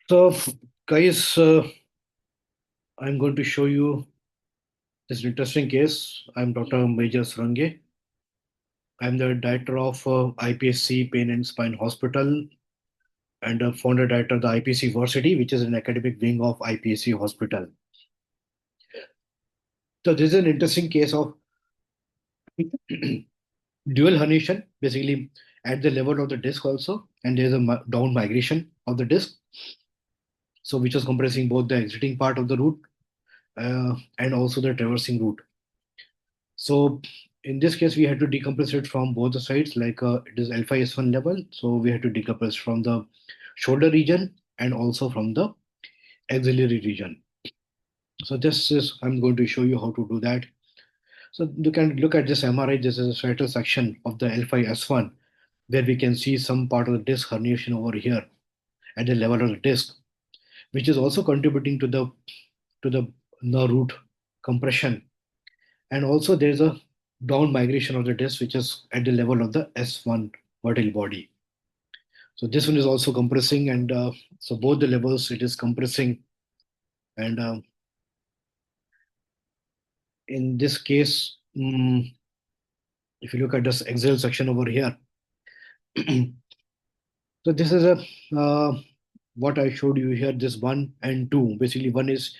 So, guys, I'm going to show you this interesting case. I'm Dr. Major Surange. I'm the director of IPSC Pain and Spine Hospital and founder director of the IPSC Varsity, which is an academic wing of IPSC Hospital. So, this is an interesting case of dual herniation, basically at the level of the disc also, and there's a down migration of the disc. So, which is compressing both the exiting part of the root and also the traversing root. So in this case, we had to decompress it from both the sides, like it is alpha S1 level. So we had to decompress from the shoulder region and also from the axillary region. So this is, I'm going to show you how to do that. So you can look at this MRI. This is a striatal section of the alpha S1, where we can see some part of the disc herniation over here at the level of the disc, which is also contributing to the nerve root compression. And also there's a down migration of the disc, which is at the level of the S1 vertebral body. So this one is also compressing, and so both the levels it is compressing. And in this case, if you look at this axial section over here, so this is a what I showed you here. This one and two. Basically, one is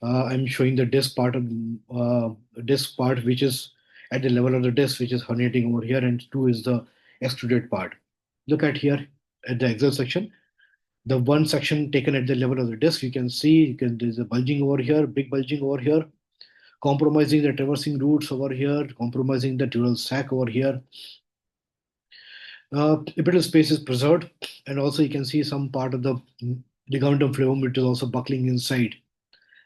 I'm showing the disc part of disc part which is at the level of the disc, which is herniating over here, and two is the extruded part. Look at here at the axial section. The one section taken at the level of the disc, there's a bulging over here, big bulging over here, compromising the traversing roots over here, compromising the dural sac over here. Epidural space is preserved, and also you can see some part of the ligamentum flavum, which is also buckling inside,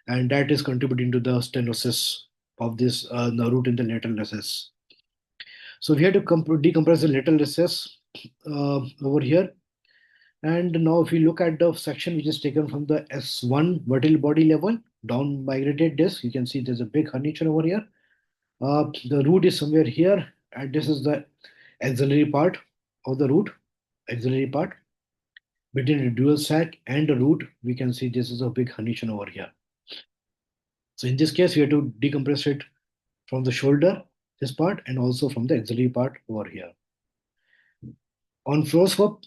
and that is contributing to the stenosis of this the root in the lateral recess. So we had to decompress the lateral recess over here. And now if we look at the section which is taken from the S1 vertebral body level, down migrated disc, you can see there's a big herniation over here. The root is somewhere here, and this is the axillary part of the root, axillary part. Between the dual sac and the root, we can see this is a big herniation over here. So in this case, we have to decompress it from the shoulder, this part, and also from the axillary part over here. On fluoroscope,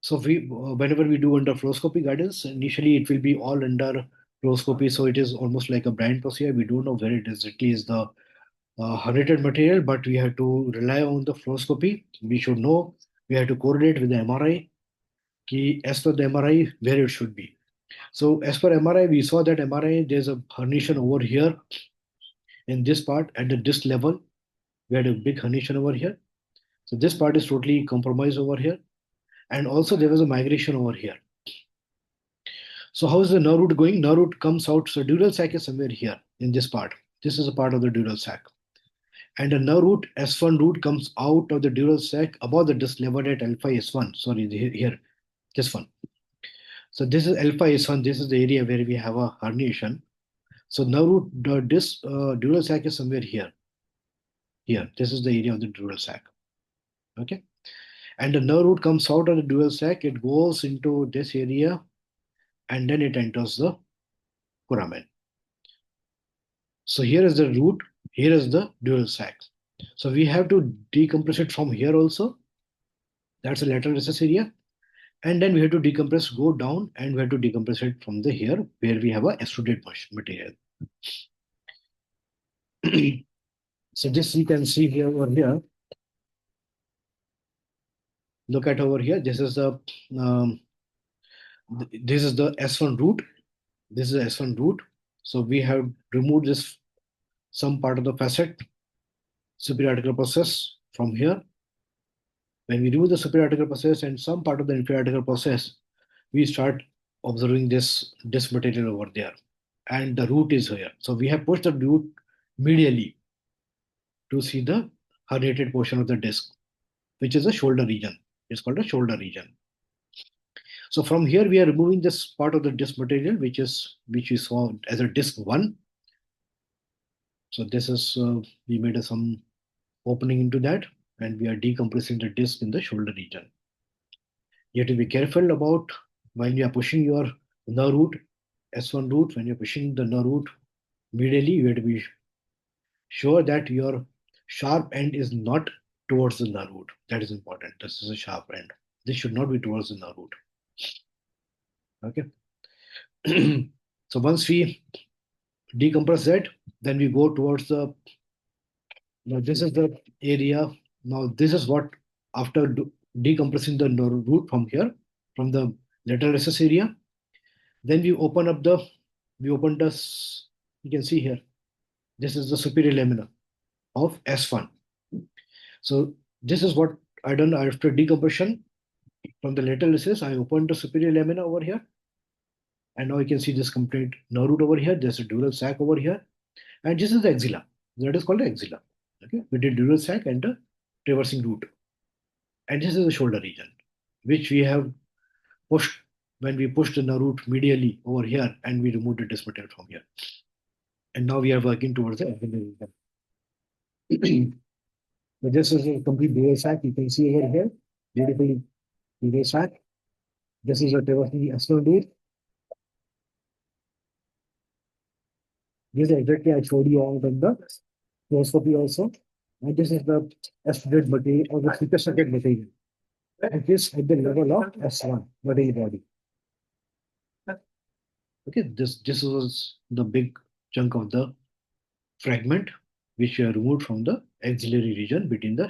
so whenever we do under fluoroscopy guidance, initially it will be all under fluoroscopy. So it is almost like a blind procedure. We don't know where it exactly is the herniated material, but we have to rely on the fluoroscopy. We should know. We have to correlate with the MRI. As per the MRI, where it should be. So as per MRI, we saw that MRI there's a herniation over here in this part at the disc level. We had a big herniation over here. So this part is totally compromised over here. And also there was a migration over here. So how is the nerve root going? Nerve root comes out. So dural sac is somewhere here in this part. This is a part of the dural sac. And the nerve root S1 root comes out of the dural sac above the disc level at alpha S1. Sorry, here, this one. So this is alpha S1. This is the area where we have a herniation. So nerve root, this dural sac is somewhere here. Here, this is the area of the dural sac. Okay. And the nerve root comes out of the dural sac. It goes into this area and then it enters the foramen. So here is the root, here is the dural sac. So we have to decompress it from here also. That's the lateral recess area. And then we have to decompress, go down, and we have to decompress it from the here where we have a extruded material. So this you can see here over here. Look at over here. Um, this is the S1 root. This is the S1 root. So we have removed this some part of the facet superior articular process from here. When we remove the superior articular process and some part of the inferior articular process, we start observing this material over there. And the root is here. So we have pushed the root medially to see the herniated portion of the disc, which is the shoulder region. It's called the shoulder region. So from here, we are removing this part of the disc material, which we saw as a disc one. So this is we made some opening into that, and we are decompressing the disc in the shoulder region. You have to be careful about when you are pushing your nerve root, S1 root, when you're pushing the nerve root medially, you have to be sure that your sharp end is not towards the nerve root. That is important. This is a sharp end. This should not be towards the nerve root. Okay. So once we decompress that, then we go towards the. Now this is the area. Now this is what after decompressing the nerve root from here, from the lateral recess area, then we open up the. We open this. You can see here. This is the superior lamina of S1. So this is what I done after decompression from the lateral recess. I opened the superior lamina over here, and now you can see this complete nerve root over here. There's a dural sac over here, and this is the axilla. That is called the axilla. Okay, we did dural sac and the traversing root, and this is the shoulder region, which we have pushed when we pushed the nerve root medially over here, and we removed the disc material from here. And now we are working towards the axillary region. So this is a complete dural sac. You can see over here, beautifully dural sac. This is a traversing external root. This is exactly I showed you all in the endoscopy also. And this is the extruded material or the superstructured material. It is at the level of S1, body body. Okay, this was the big chunk of the fragment which we have removed from the axillary region between the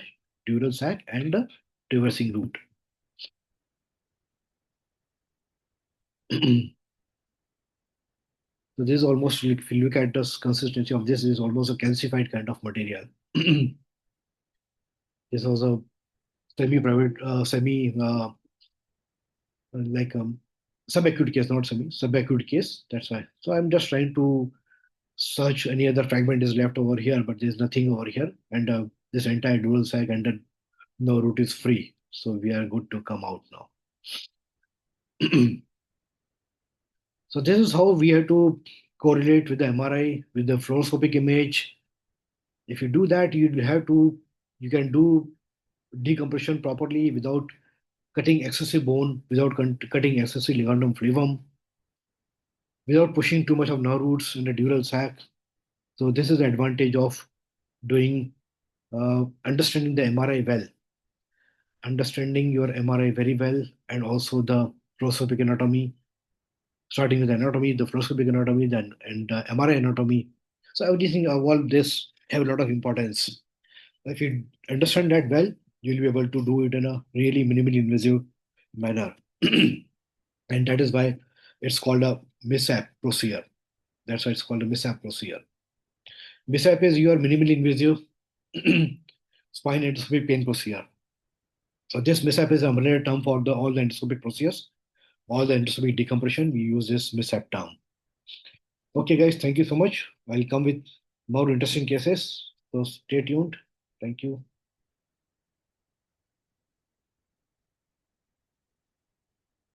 dural sac and the traversing root. So this is almost, if you look at the consistency of this, is almost a calcified kind of material. This was a semi-private, like subacute case, not semi, subacute case. That's why. So I'm just trying to search any other fragment is left over here, but there's nothing over here. And this entire dual sac and the no root is free. So we are good to come out now. So this is how we have to correlate with the MRI, with the fluoroscopic image. If you do that, you can do decompression properly without cutting excessive bone, without cutting excessive ligamentum flavum, without pushing too much of nerve roots in the dural sac. So this is the advantage of doing understanding the MRI well, understanding your MRI very well, and also the fluoroscopic anatomy, starting with anatomy, the fluoroscopic anatomy, then and MRI anatomy. So everything, all this have a lot of importance. If you understand that well, you'll be able to do it in a really minimally invasive manner. And that is why it's called a MisEpp procedure. That's why it's called a MisEpp procedure. MisEpp is your minimally invasive spine endoscopic pain procedure. So this MisEpp is a umbrella term for all the endoscopic procedures, all the endoscopic decompression. We use this MisEpp term. Okay, guys, thank you so much. I'll come with more interesting cases. So stay tuned. Thank you.